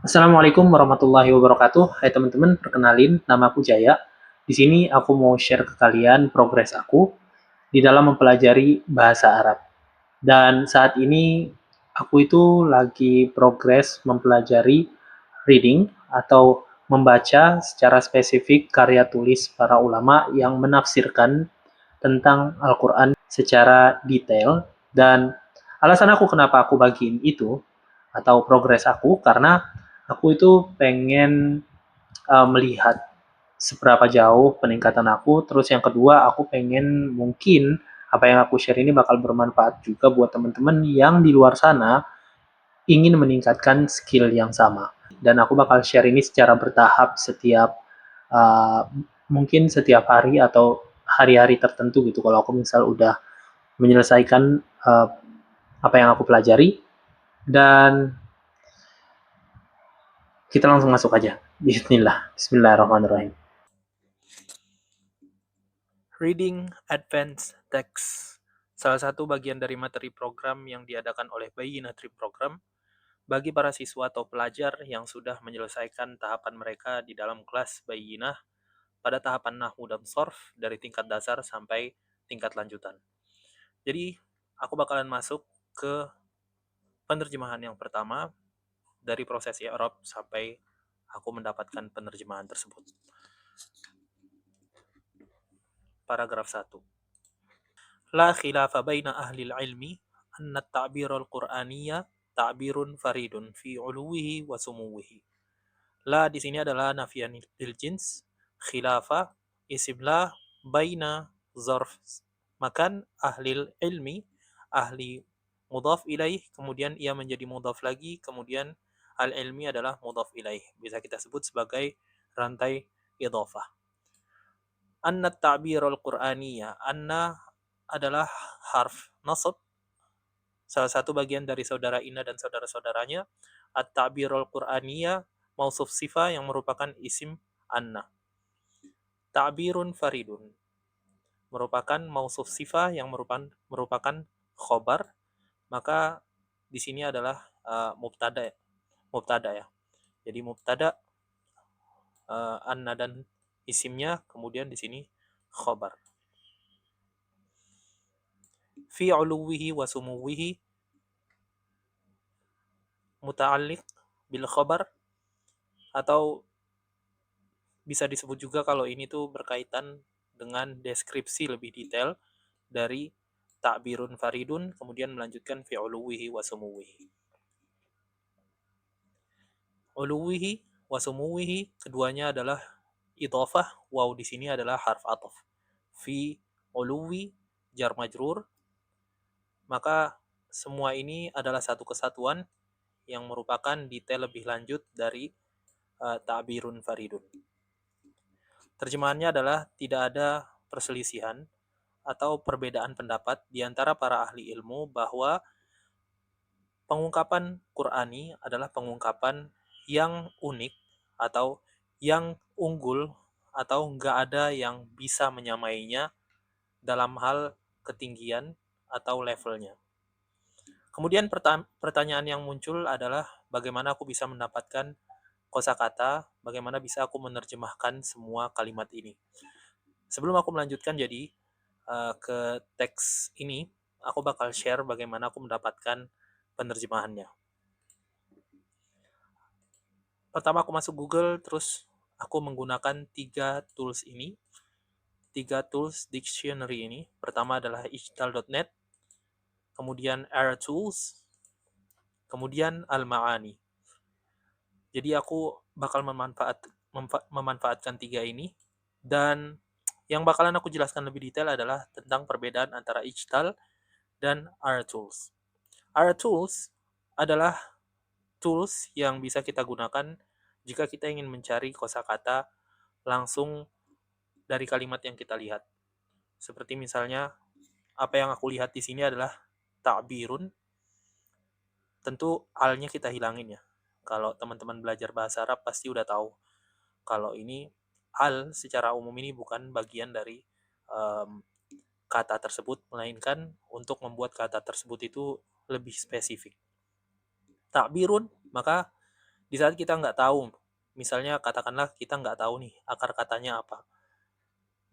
Assalamualaikum warahmatullahi wabarakatuh. Hai teman-teman, perkenalin, nama aku Jaya. Di sini aku mau share ke kalian progres aku di dalam mempelajari bahasa Arab. Dan saat ini aku itu lagi progres mempelajari reading atau membaca secara spesifik karya tulis para ulama yang menafsirkan tentang Al-Quran secara detail. Dan alasan aku kenapa aku bagiin itu atau progres aku karena aku itu pengen melihat seberapa jauh peningkatan aku. Terus yang kedua, aku pengen mungkin apa yang aku share ini bakal bermanfaat juga buat teman-teman yang di luar sana ingin meningkatkan skill yang sama. Dan aku bakal share ini secara bertahap setiap uh, mungkin setiap hari atau hari-hari tertentu gitu. Kalau aku misal udah menyelesaikan uh, apa yang aku pelajari, dan kita langsung masuk aja. Bismillah. Bismillahirrahmanirrahim. Reading Advanced Text, salah satu bagian dari materi program yang diadakan oleh Bayyinah Trip Program bagi para siswa atau pelajar yang sudah menyelesaikan tahapan mereka di dalam kelas Bayyinah pada tahapan Nahwu dan Sorf dari tingkat dasar sampai tingkat lanjutan. Jadi, aku bakalan masuk ke penerjemahan yang pertama dari proses i'rab sampai aku mendapatkan penerjemahan tersebut. Paragraf 1. La khilafa baina ahli ilmi anna at-ta'bir al-Qur'aniyya ta'birun faridun fi uluwihi wa sumuwihi. La di sini adalah nafian lil jins, khilafa isim la baina zarf makan ahli ilmi, ahli mudhaf ilaih, kemudian ia menjadi mudhaf lagi, kemudian al-ilmi adalah mudhaf ilaih. Bisa kita sebut sebagai rantai idhafah. Anna ta'bir al-Qur'aniyya, anna adalah harf nasab, salah satu bagian dari saudara Ina dan saudara-saudaranya. At-ta'birul Qur'aniyah, mausuf sifah yang merupakan isim anna. Ta'birun faridun merupakan mausuf sifah yang merupakan khobar, maka di sini adalah mubtada ya. Jadi mubtada anna dan isimnya, kemudian di sini khobar. Fi uluwihi wa sumuwihi muta'alliq bil khobar, atau bisa disebut juga kalau ini tuh berkaitan dengan deskripsi lebih detail dari ta'birun faridun, kemudian melanjutkan fi uluwihi wa sumuwihi. Uluwihi wa sumuwihi keduanya adalah idhafah, waw di sini adalah harf ataf. Fi uluwi jar majrur, maka semua ini adalah satu kesatuan yang merupakan detail lebih lanjut dari ta'birun faridun. Terjemahannya adalah tidak ada perselisihan atau perbedaan pendapat di antara para ahli ilmu bahwa pengungkapan Qur'ani adalah pengungkapan yang unik atau yang unggul, atau nggak ada yang bisa menyamainya dalam hal ketinggian atau levelnya. Kemudian pertanyaan yang muncul adalah bagaimana aku bisa mendapatkan kosakata, bagaimana bisa aku menerjemahkan semua kalimat ini. Sebelum aku melanjutkan ke teks ini, aku bakal share bagaimana aku mendapatkan penerjemahannya. Pertama aku masuk Google, terus aku menggunakan 3 tools dictionary ini. Pertama adalah ijtal.net, kemudian Air Tools, kemudian Al-Ma'ani. Jadi aku bakal memanfaatkan 3 ini, dan yang bakalan aku jelaskan lebih detail adalah tentang perbedaan antara ijtal dan Air Tools. Air Tools adalah tools yang bisa kita gunakan jika kita ingin mencari kosakata langsung dari kalimat yang kita lihat. Seperti misalnya, apa yang aku lihat di sini adalah ta'birun. Tentu alnya kita hilangin ya. Kalau teman-teman belajar bahasa Arab pasti udah tahu kalau ini al secara umum ini bukan bagian dari um, kata tersebut, melainkan untuk membuat kata tersebut itu lebih spesifik. Ta'birun, maka Di saat kita nggak tahu, misalnya katakanlah kita nggak tahu nih akar katanya apa,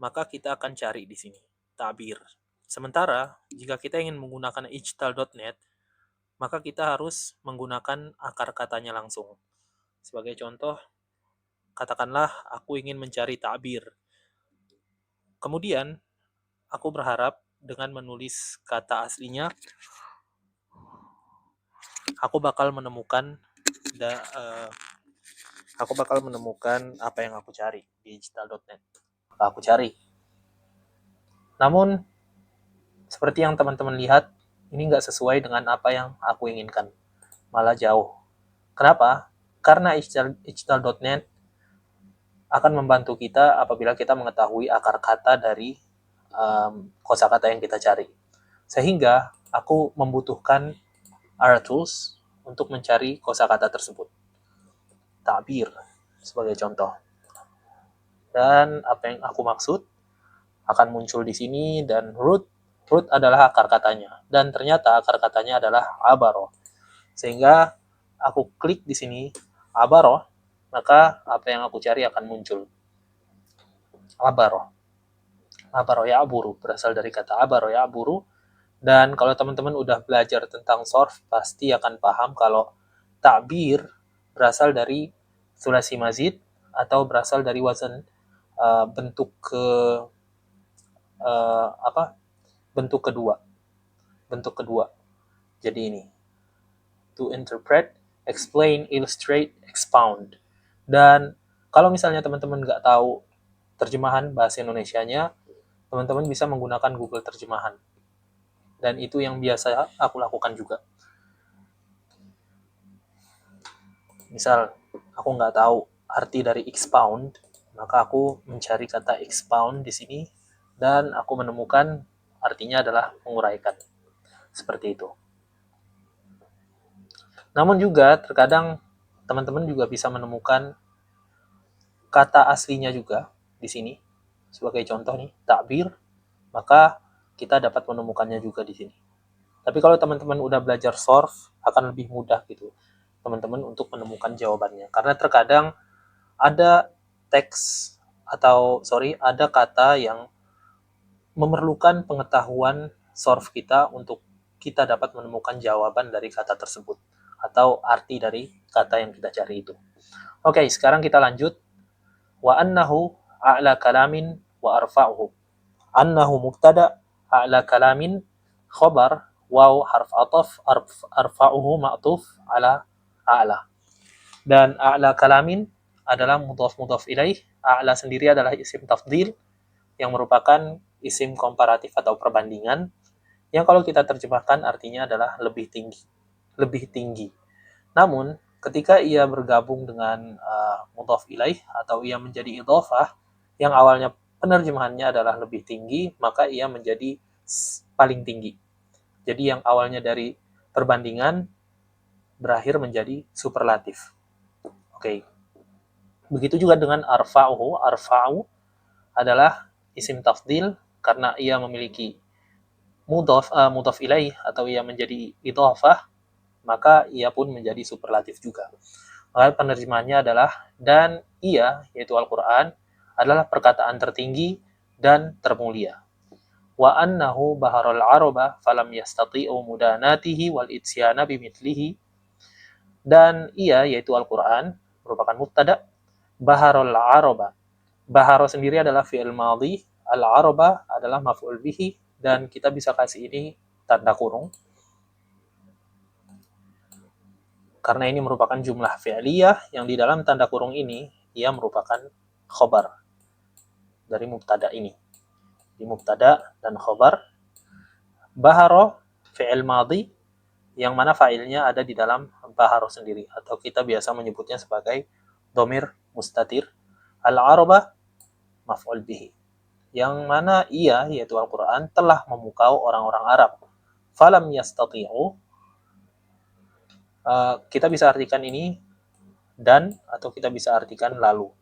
maka kita akan cari di sini, ta'bir. Sementara, jika kita ingin menggunakan ijtal.net, maka kita harus menggunakan akar katanya langsung. Sebagai contoh, katakanlah aku ingin mencari ta'bir. Kemudian, aku berharap dengan menulis kata aslinya, aku bakal menemukan apa yang aku cari di digital.net. Maka aku cari. Namun, seperti yang teman-teman lihat, ini nggak sesuai dengan apa yang aku inginkan. Malah jauh. Kenapa? Karena ijtal.net akan membantu kita apabila kita mengetahui akar kata dari kosakata yang kita cari. Sehingga aku membutuhkan R-Tools untuk mencari kosakata tersebut. Ta'bir sebagai contoh. Dan apa yang aku maksud akan muncul di sini, dan root adalah akar katanya, dan ternyata akar katanya adalah abaro. Sehingga aku klik di sini abaro, maka apa yang aku cari akan muncul. Abaro ya aburu, berasal dari kata abaro ya aburu. Dan kalau teman-teman udah belajar tentang sorf, pasti akan paham kalau ta'bir berasal dari sulasi mazid, atau berasal dari wazan bentuk ke bentuk kedua. Jadi ini, to interpret, explain, illustrate, expound. Dan kalau misalnya teman-teman nggak tahu terjemahan bahasa Indonesianya, teman-teman bisa menggunakan Google Terjemahan. Dan itu yang biasa aku lakukan juga. Misal, aku nggak tahu arti dari expound, maka aku mencari kata expound di sini, dan aku menemukan artinya adalah menguraikan. Seperti itu. Namun juga terkadang teman-teman juga bisa menemukan kata aslinya juga di sini. Sebagai contoh nih, takbir, maka kita dapat menemukannya juga di sini. Tapi kalau teman-teman udah belajar sorf, akan lebih mudah gitu teman-teman untuk menemukan jawabannya. Karena terkadang ada teks ada kata yang memerlukan pengetahuan sorf kita untuk kita dapat menemukan jawaban dari kata tersebut atau arti dari kata yang kita cari itu. Oke, sekarang kita lanjut. Wa annahu a'la kalamin wa arfa'uhu. Annahu mubtada, a'la kalamin khobar, waw harf ataf, arfa'uhu ma'tuf ala a'la. Dan a'la kalamin adalah mudhaf ilaih. A'la sendiri adalah isim tafdil yang merupakan isim komparatif atau perbandingan, yang kalau kita terjemahkan artinya adalah lebih tinggi. Namun ketika ia bergabung dengan mudhaf ilaih atau ia menjadi idhofah, yang awalnya penerjemahannya adalah lebih tinggi, maka ia menjadi paling tinggi. Jadi yang awalnya dari perbandingan berakhir menjadi superlatif. Oke. Begitu juga dengan arfa'uhu. Arfa'u adalah isim tafdil karena ia memiliki mudhaf ilaih atau ia menjadi idhofah, maka ia pun menjadi superlatif juga. Maka penerjemahannya adalah, dan ia, yaitu Al-Quran, adalah perkataan tertinggi dan termulia. Wa annahu baharul araba falam yastati'u mudanatihi wal itsyana bimithlihi. Dan ia, yaitu Al-Quran, merupakan mubtada. Baharul araba. Baharo sendiri adalah fi'il madhi, al-araba adalah maf'ul bihi, dan kita bisa kasih ini tanda kurung karena ini merupakan jumlah fi'liyah yang di dalam tanda kurung ini ia merupakan khobar dari mubtada ini. Di mubtada dan khobar, baharo fi'il madhi yang mana fa'ilnya ada di dalam baharo sendiri, atau kita biasa menyebutnya sebagai domir mustatir. Al-araba maf'ul bihi, yang mana ia, yaitu Al-Quran, telah memukau orang-orang Arab. Falam yastati'u, kita bisa artikan ini dan, atau kita bisa artikan lalu.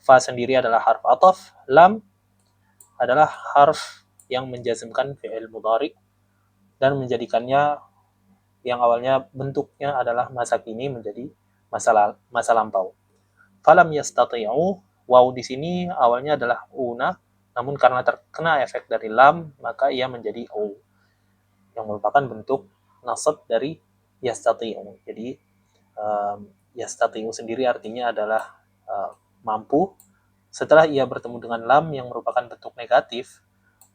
Fa sendiri adalah harf ataf, lam adalah harf yang menjazmkan fi'il mudhari dan menjadikannya yang awalnya bentuknya adalah masa kini menjadi masa lampau. Falam yastati'u, waw di sini awalnya adalah una, namun karena terkena efek dari lam, maka ia menjadi u, yang merupakan bentuk nasab dari yastati'u. Jadi yastati'u sendiri artinya adalah mampu. Setelah ia bertemu dengan lam yang merupakan bentuk negatif,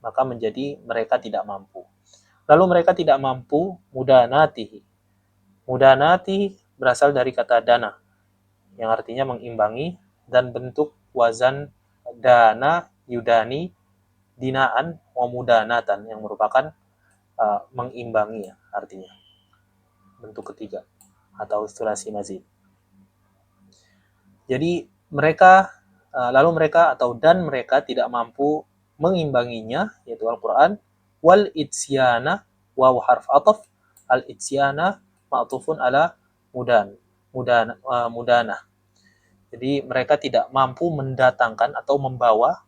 maka menjadi mereka tidak mampu. Lalu mereka tidak mampu mudanatihi. Mudanati berasal dari kata dana, yang artinya mengimbangi, dan bentuk wazan dana, yudani, dinaan, wa mudanatan, yang merupakan mengimbangi ya, artinya. Bentuk ketiga, atau sulasi mazid. Jadi lalu mereka dan mereka tidak mampu mengimbanginya, yaitu Al-Quran. Wal itsyana, waw harf ataf, al itsyana ma'tufun ala mudanah. Jadi mereka tidak mampu mendatangkan atau membawa,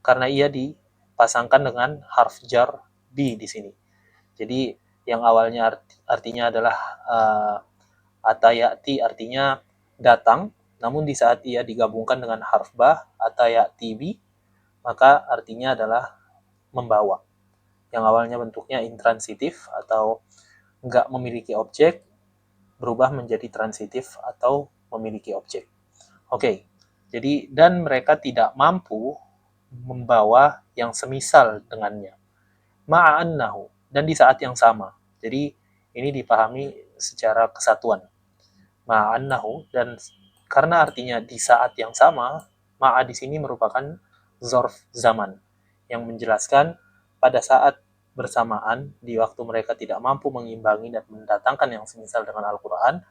karena ia dipasangkan dengan harf jar bi di sini. Jadi yang awalnya artinya adalah atayati, artinya datang, namun di saat ia digabungkan dengan harf ba, atayati bi, maka artinya adalah membawa. Yang awalnya bentuknya intransitif atau nggak memiliki objek, berubah menjadi transitif atau memiliki objek. Oke, jadi dan mereka tidak mampu membawa yang semisal dengannya. Ma'annahu, dan di saat yang sama. Jadi ini dipahami secara kesatuan. Ma'annahu, dan karena artinya di saat yang sama, ma'a di sini merupakan zorf zaman yang menjelaskan pada saat bersamaan, di waktu mereka tidak mampu mengimbangi dan mendatangkan yang semisal dengan Al-Quran,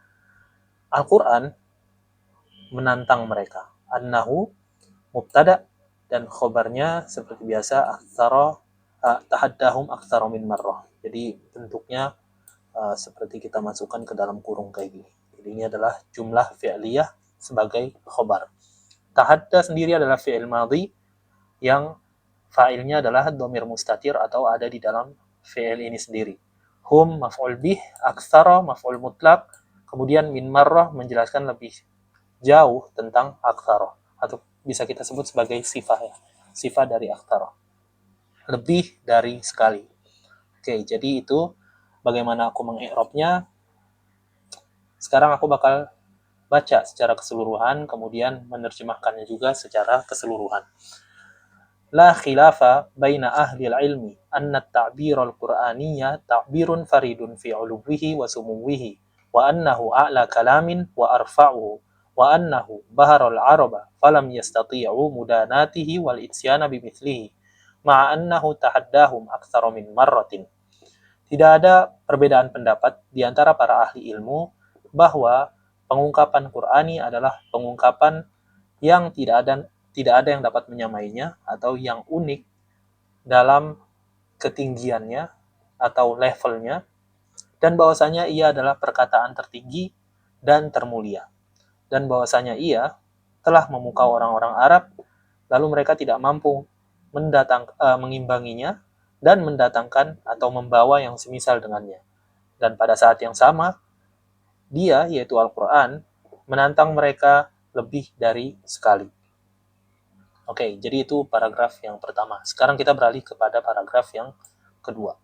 Al-Quran menantang mereka. Annahu mubtada, dan khobarnya seperti biasa tahaddahum aktsara min marrah. Jadi bentuknya seperti kita masukkan ke dalam kurung kayak gini. Jadi ini adalah jumlah fi'liyah sebagai khobar. Tahadda sendiri adalah fi'il madhi yang fa'ilnya adalah dhamir mustatir atau ada di dalam fi'il ini sendiri. Hum maf'ul bih, aktsara maf'ul mutlaq, kemudian min marrah menjelaskan lebih jauh tentang aktsara, atau bisa kita sebut sebagai sifat ya. Sifat dari aktsara. Lebih dari sekali. Oke, jadi itu bagaimana aku mengi'rabnya. Sekarang aku bakal baca secara keseluruhan, kemudian menerjemahkannya juga secara keseluruhan. La khilafa baina ahli al-ilmi anna at-ta'bir al-Qur'aniyya ta'birun faridun fi 'uluwihi wa sumuwihi, wa annahu a'la kalamin wa arfa'uhu, wa annahu bahara al-'araba falam yastati'u mudanatihi wal itsyana bimithlihi, ma'a annahu tahaddahum aktsara min marratin. Tidak ada perbedaan pendapat di antara para ahli ilmu bahwa pengungkapan Qur'ani adalah pengungkapan yang tidak ada yang dapat menyamainya atau yang unik dalam ketinggiannya atau levelnya, dan bahwasanya ia adalah perkataan tertinggi dan termulia, dan bahwasanya ia telah memukau orang-orang Arab, lalu mereka tidak mampu mengimbanginya dan mendatangkan atau membawa yang semisal dengannya. Dan pada saat yang sama, dia, yaitu Al-Quran, menantang mereka lebih dari sekali. Oke, jadi itu paragraf yang pertama. Sekarang kita beralih kepada paragraf yang kedua.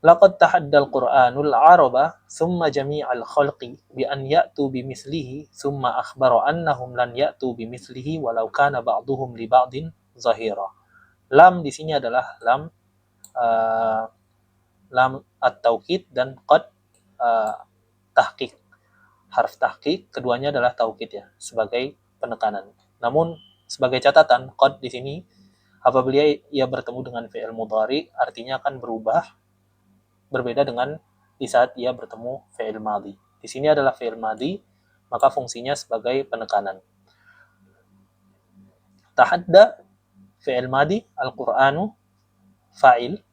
Laqad tahadda al-Qur'anul 'araba thumma jami'al khalqi bi an ya'tu bimithlihi thumma akhbara annahum lan ya'tu bimithlihi walau kana ba'duhum li ba'din zahira. Lam di sini adalah lam at-taukid dan qad tahqiq. Harf tahqiq keduanya adalah taukid ya, sebagai penekanan. Namun sebagai catatan, qad di sini apabila ia bertemu dengan fi'il mudhari artinya akan berubah, berbeda dengan di saat ia bertemu fi'il madhi. Di sini adalah fi'il madhi, maka fungsinya sebagai penekanan. Tahadda fi'il madhi, al-Qur'anu fa'il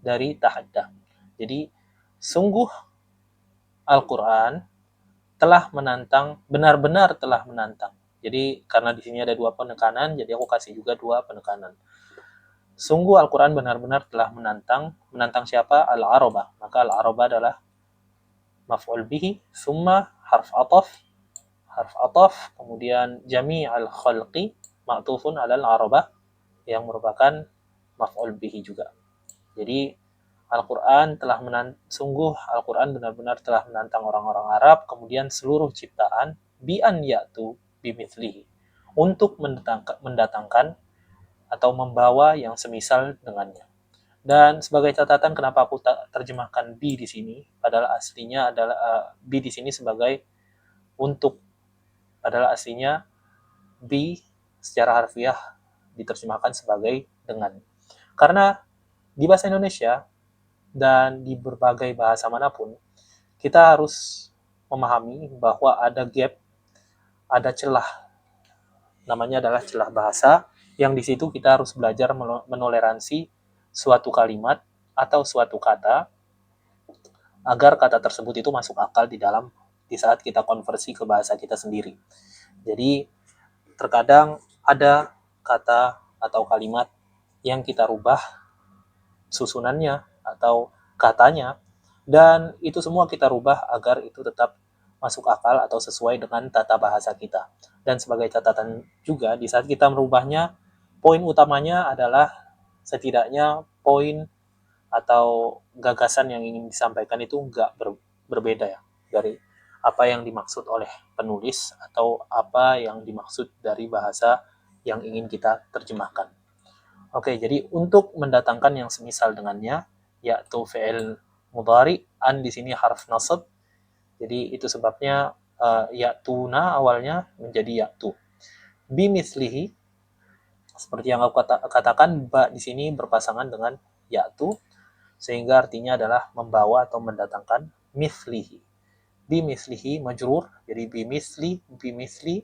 dari tahadda. Jadi sungguh Al-Quran telah menantang, benar-benar telah menantang. Jadi karena di sini ada dua penekanan, jadi aku kasih juga dua penekanan. Sungguh Al-Quran benar-benar telah menantang siapa? Al-Araba. Maka Al-Araba adalah maf'ul bihi, summa harf ataf, kemudian jami' al-khalqi ma'tufun alal arabah yang merupakan maf'ul bihi juga. Jadi Al-Quran sungguh Al-Quran benar-benar telah menantang orang-orang Arab, kemudian seluruh ciptaan bi'an ya'tu bimithlihi, untuk mendatangkan atau membawa yang semisal dengannya. Dan sebagai catatan kenapa aku terjemahkan bi di sini, padahal aslinya adalah bi di sini sebagai untuk, padahal aslinya bi secara harfiah diterjemahkan sebagai dengan. Karena di bahasa Indonesia dan di berbagai bahasa manapun, kita harus memahami bahwa ada gap, ada celah, namanya adalah celah bahasa, yang di situ kita harus belajar menoleransi suatu kalimat atau suatu kata agar kata tersebut itu masuk akal di saat kita konversi ke bahasa kita sendiri. Jadi terkadang ada kata atau kalimat yang kita rubah susunannya atau katanya, dan itu semua kita rubah agar itu tetap masuk akal atau sesuai dengan tata bahasa kita. Dan sebagai catatan juga, di saat kita merubahnya, poin utamanya adalah setidaknya poin atau gagasan yang ingin disampaikan itu nggak berbeda ya dari apa yang dimaksud oleh penulis atau apa yang dimaksud dari bahasa yang ingin kita terjemahkan. Oke, jadi untuk mendatangkan yang semisal dengannya, yaitu fi'il mudhari, an di sini harf nasab. Jadi itu sebabnya ya'tuna awalnya menjadi ya'tu. Bimithlihi, seperti yang aku katakan, ba di sini berpasangan dengan ya'tu, sehingga artinya adalah membawa atau mendatangkan. Mithlihi, bimithlihi majrur, jadi bimithli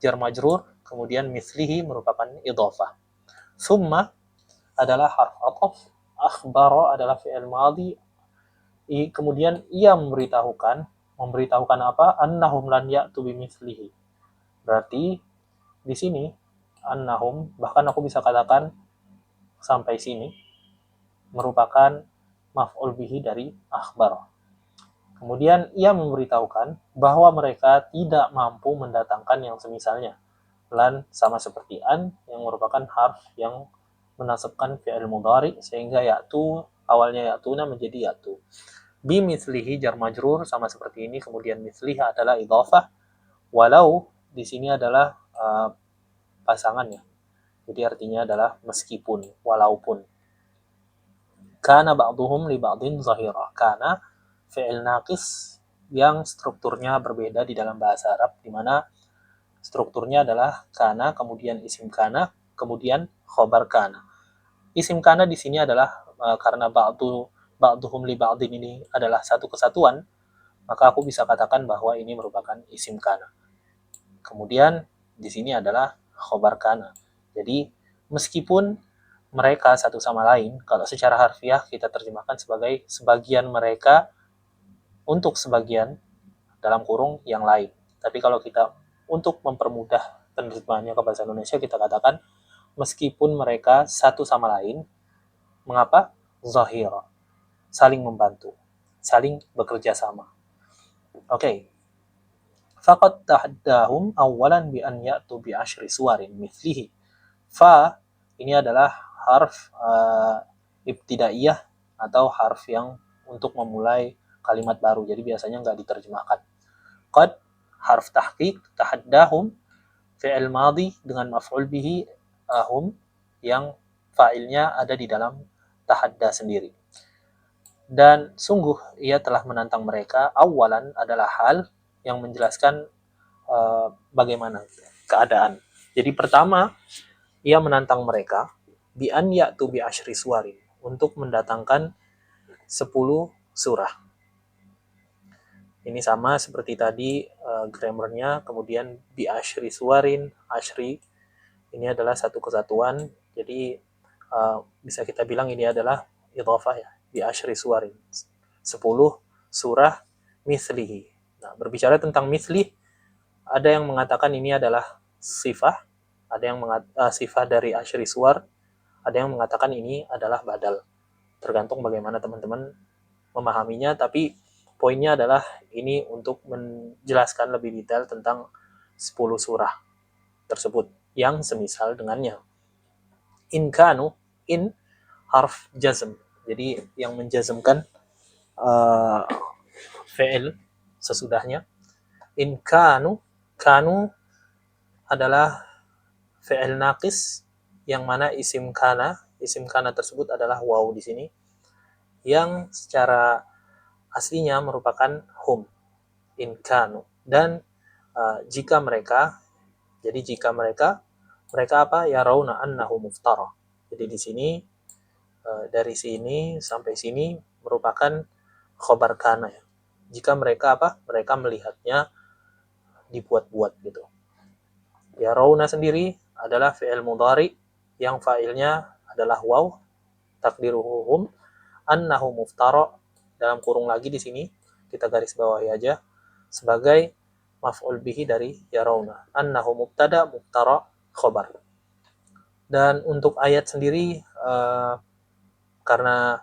jar majrur, kemudian mithlihi merupakan idhafah. Summa adalah harf ataf, akhbaro adalah fi'il madhi, kemudian ia memberitahukan apa? Annahum lan ya'tu bimithlihi. Berarti di sini annahum, bahkan aku bisa katakan sampai sini, merupakan maf'ul bihi dari akhbar. Kemudian ia memberitahukan bahwa mereka tidak mampu mendatangkan yang semisalnya. Lan sama seperti an yang merupakan harf yang menasabkan fi'il mudhari, sehingga ya'tu awalnya ya'tuna menjadi ya'tu. Bimithlihi jar majrur sama seperti ini, kemudian mithlihi adalah idhafah, walau di sini adalah pasangannya. Jadi artinya adalah meskipun, walaupun. Kana ba'duhum li ba'din zahira. Kana fi'il naqis yang strukturnya berbeda di dalam bahasa Arab, di mana strukturnya adalah kana, kemudian isim kana, kemudian khobar kana. Isim kana di sini adalah karena ba'duhum li ba'din ini adalah satu kesatuan, maka aku bisa katakan bahwa ini merupakan isim kana. Kemudian di sini adalah khobar kana. Jadi meskipun mereka satu sama lain, kalau secara harfiah kita terjemahkan sebagai sebagian mereka untuk sebagian dalam kurung yang lain. Tapi kalau kita untuk mempermudah penerjemahannya ke bahasa Indonesia, kita katakan meskipun mereka satu sama lain, mengapa? Zahira, saling membantu, saling bekerja sama. Oke. Faqad tahaddahum awalan bi an ya'tu bi asyri suwarin mithlihi. Fa ini adalah harf ibtidaiyah atau harf yang untuk memulai kalimat baru. Jadi biasanya nggak diterjemahkan. Qad harf tahqiq, tahaddahum fi'il madhi dengan maf'ul bihi hum yang fa'ilnya ada di dalam tahadda sendiri. Dan sungguh ia telah menantang mereka. Awalan adalah hal yang menjelaskan bagaimana keadaan. Jadi pertama, ia menantang mereka bi an ya'tu bi asyri suwarin, untuk mendatangkan 10 surah. Ini sama seperti tadi grammarnya, kemudian bi asyri suwarin, asyri ini adalah satu kesatuan, jadi bisa kita bilang ini adalah idhafah ya, bi asyri suwarin, 10 surah mislihi. Nah, berbicara tentang mislih, ada yang mengatakan ini adalah sifah, ada yang sifah dari asyri suwar, ada yang mengatakan ini adalah badal. Tergantung bagaimana teman-teman memahaminya, tapi poinnya adalah ini untuk menjelaskan lebih detail tentang 10 surah tersebut yang semisal dengannya. In kanu, in harf jazm. Jadi yang menjazmkan fi'il sesudahnya. In kanu, kanu adalah fi'il naqis yang mana isim kana tersebut adalah waw di sini, yang secara aslinya merupakan hum, in kanu. Dan jika mereka apa? Yarawna annahu muftara. Jadi di sini dari sini sampai sini merupakan khobar kana ya. Jika mereka apa? Mereka melihatnya dibuat-buat gitu. Yarawna sendiri adalah fi'il mudhari yang fa'ilnya adalah waw, takdiruhu hum, annahu muftara, dalam kurung lagi di sini kita garis bawahi aja sebagai maf'ul bihi dari yarawna, annahu mubtada muftara khobar. Dan untuk ayat sendiri karena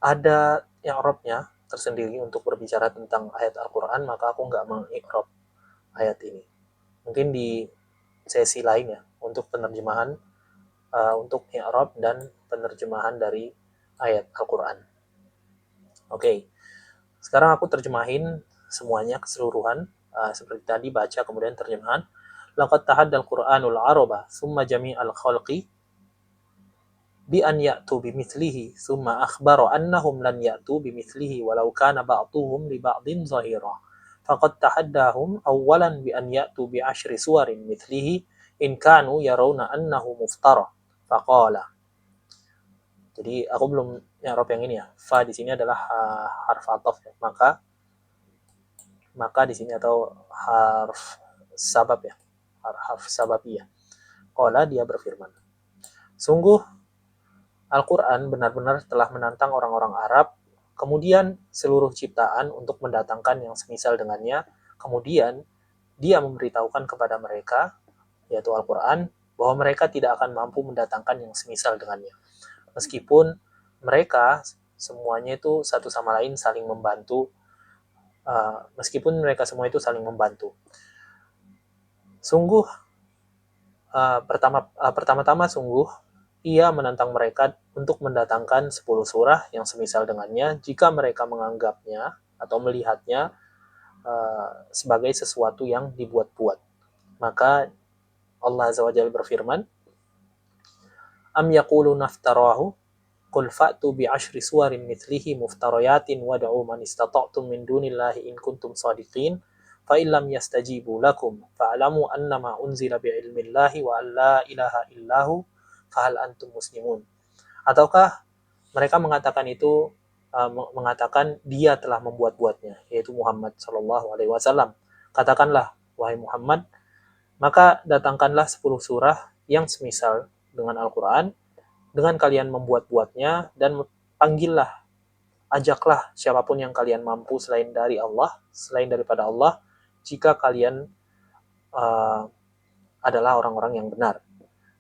ada i'rabnya tersendiri untuk berbicara tentang ayat Al-Quran, maka aku nggak mengi'rab ayat ini. Mungkin di sesi lain ya untuk penerjemahan, untuk i'rab dan penerjemahan dari ayat Al-Quran. Oke, sekarang aku terjemahin semuanya keseluruhan, seperti tadi baca kemudian terjemahan. Laqad tahaddal Qur'anul araba summa jami'al khalqi bi an ya'tu bimithlihi summa akhbara annahum lan ya'tu bimithlihi walau kana ba'duhum li ba'din zahira. Faqad tahaddahum awwalan bi an ya'tu bi 10 suwarin mithlihi in kanu yarawna annahu muftara. Faqala. Jadi aku belum nyarop yang ini ya. Fa di sini adalah harf ataf ya. Maka di sini atau harf sabab ya. Harf sababiyah. Qala, dia berfirman. Sungguh Al-Quran benar-benar telah menantang orang-orang Arab, kemudian seluruh ciptaan untuk mendatangkan yang semisal dengannya, kemudian dia memberitahukan kepada mereka, yaitu Al-Quran, bahwa mereka tidak akan mampu mendatangkan yang semisal dengannya. Meskipun mereka semuanya itu satu sama lain saling membantu, Sungguh, pertama-tama sungguh, ia menantang mereka untuk mendatangkan 10 surah yang semisal dengannya jika mereka menganggapnya atau melihatnya sebagai sesuatu yang dibuat-buat. Maka Allah Azza wa Jalla berfirman, Am yaquluna iftarahu qul fa'tu bi 10 suwarin mithlihi muftariyatin wad'u man istata'tum min dunillahi in kuntum shadiqin fa illam yastajibu lakum fa'lamu annama unzila bi ilmillahi wa an la ilaha illahu fahal antum muslimun. Ataukah mereka mengatakan itu mengatakan dia telah membuat-buatnya, yaitu Muhammad sallallahu alaihi wasallam. Katakanlah, wahai Muhammad, maka datangkanlah 10 surah yang semisal dengan Al-Quran, dengan kalian membuat-buatnya, dan panggillah, ajaklah siapapun yang kalian mampu selain daripada Allah, jika kalian adalah orang-orang yang benar.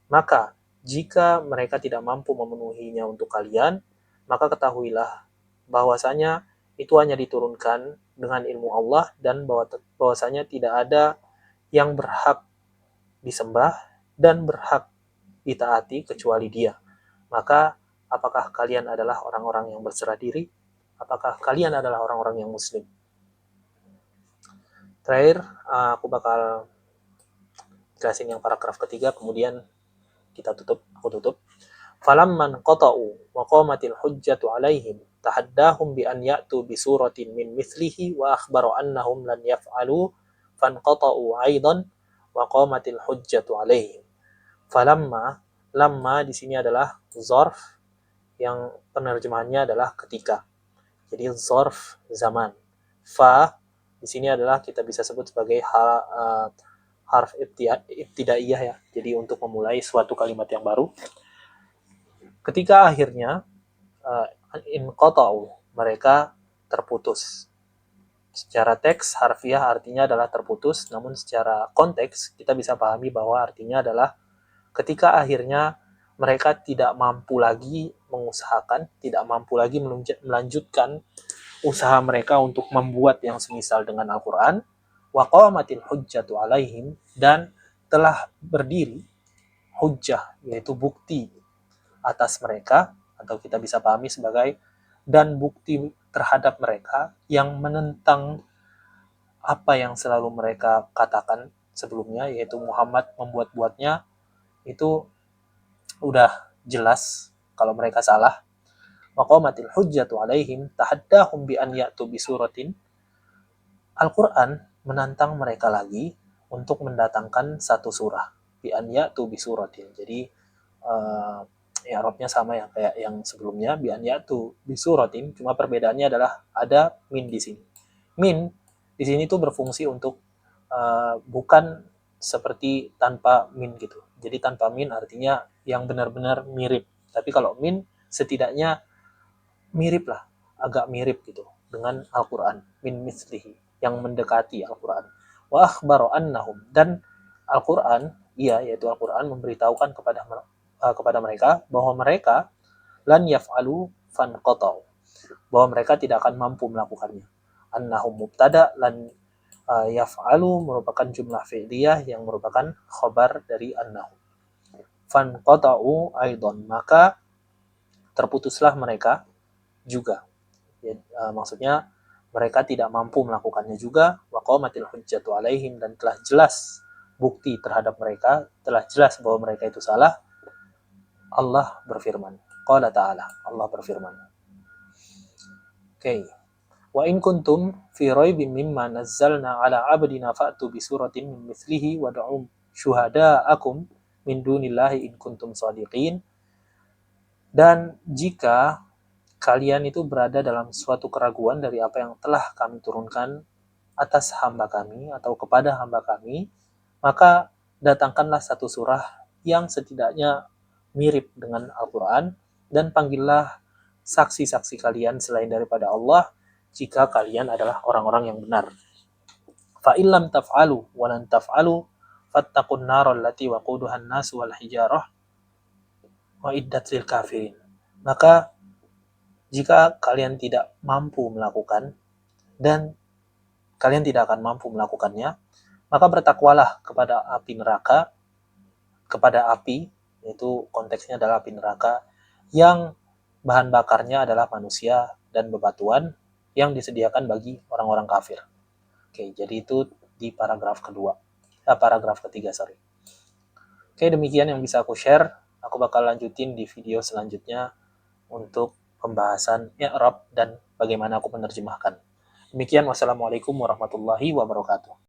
Maka jika mereka tidak mampu memenuhinya untuk kalian, maka ketahuilah bahwasanya itu hanya diturunkan dengan ilmu Allah, dan bahwasanya tidak ada yang berhak disembah dan berhak ditaati kecuali Dia. Maka apakah kalian adalah orang-orang yang berserah diri? Apakah kalian adalah orang-orang yang muslim? Terakhir, aku bakal jelasin yang paragraf ketiga, kemudian aku tutup. Falamman qata'u wa qamatil hujjatu alaihim tahaddahum bi an ya'tu bi suratin min mithlihi wa akhbaru annahum lan yaf'alu fanqata'u aidan wa qamatil hujjatu alaihim. Lamma di sini adalah zarf yang penerjemahannya adalah ketika. Jadi zarf zaman. Fa di sini adalah kita bisa sebut sebagai harf ibtidaiyah ya. Jadi untuk memulai suatu kalimat yang baru. Ketika akhirnya inqata'u, mereka terputus. Secara teks harfiah artinya adalah terputus, namun secara konteks kita bisa pahami bahwa artinya adalah ketika akhirnya mereka tidak mampu lagi mengusahakan, tidak mampu lagi melanjutkan usaha mereka untuk membuat yang semisal dengan Al-Quran, wa qamatil hujjatu alaihim, dan telah berdiri hujjah, yaitu bukti atas mereka, atau kita bisa pahami sebagai dan bukti terhadap mereka yang menentang apa yang selalu mereka katakan sebelumnya, yaitu Muhammad membuat-buatnya. Itu udah jelas kalau mereka salah. Waqamatil hujjatu alaihim tahaddahum bi an ya'tu bi suratin. Al-Quran menantang mereka lagi untuk mendatangkan satu surah. Bi an ya'tu bi suratin. Jadi Arabnya sama ya kayak yang sebelumnya, bi an ya'tu bi suratin, cuma perbedaannya adalah ada min di sini. Min di sini tuh berfungsi untuk bukan seperti tanpa min gitu. Jadi tanpa min artinya yang benar-benar mirip. Tapi kalau min setidaknya mirip lah, agak mirip gitu dengan Al-Quran. Min mislihi, yang mendekati Al-Quran. Wa akhbaru annahum, dan Al-Quran, yaitu Al-Quran memberitahukan kepada mereka bahwa mereka lan yaf'alu fanqata'u, bahwa mereka tidak akan mampu melakukannya. Annahum mubtada, lan yaf'alu merupakan jumlah fi'liyah yang merupakan khobar dari annahu. Fanqata'u aidon, maka terputuslah mereka juga. Ya, maksudnya mereka tidak mampu melakukannya juga. Wa qamatil hujjatu alaihim, dan telah jelas bukti terhadap mereka, telah jelas bahwa mereka itu salah. Allah berfirman. Qala ta'ala, Allah berfirman. Oke. Wa in kuntum fi raibin mimma nazzalna ala abdina fa'tu bi suratin min mithlihi wad'u syuhada'akum min dunillahi in kuntum shadiqin. Dan jika kalian itu berada dalam suatu keraguan dari apa yang telah kami turunkan atas hamba kami atau kepada hamba kami, maka datangkanlah satu surah yang setidaknya mirip dengan Al-Quran, dan panggillah saksi-saksi kalian selain daripada Allah jika kalian adalah orang-orang yang benar. Fa illam taf'alu wa lan taf'alu fattaqun nar allati waquduha an-nas wal hijarah wa iddat lil kafirin. Maka jika kalian tidak mampu melakukan, dan kalian tidak akan mampu melakukannya, maka bertakwalah kepada api neraka, kepada api, yaitu konteksnya adalah api neraka, yang bahan bakarnya adalah manusia dan bebatuan yang disediakan bagi orang-orang kafir. Oke, jadi itu di paragraf ketiga. Oke, demikian yang bisa aku share. Aku bakal lanjutin di video selanjutnya untuk pembahasan i'rab dan bagaimana aku menerjemahkan. Demikian, wassalamualaikum warahmatullahi wabarakatuh.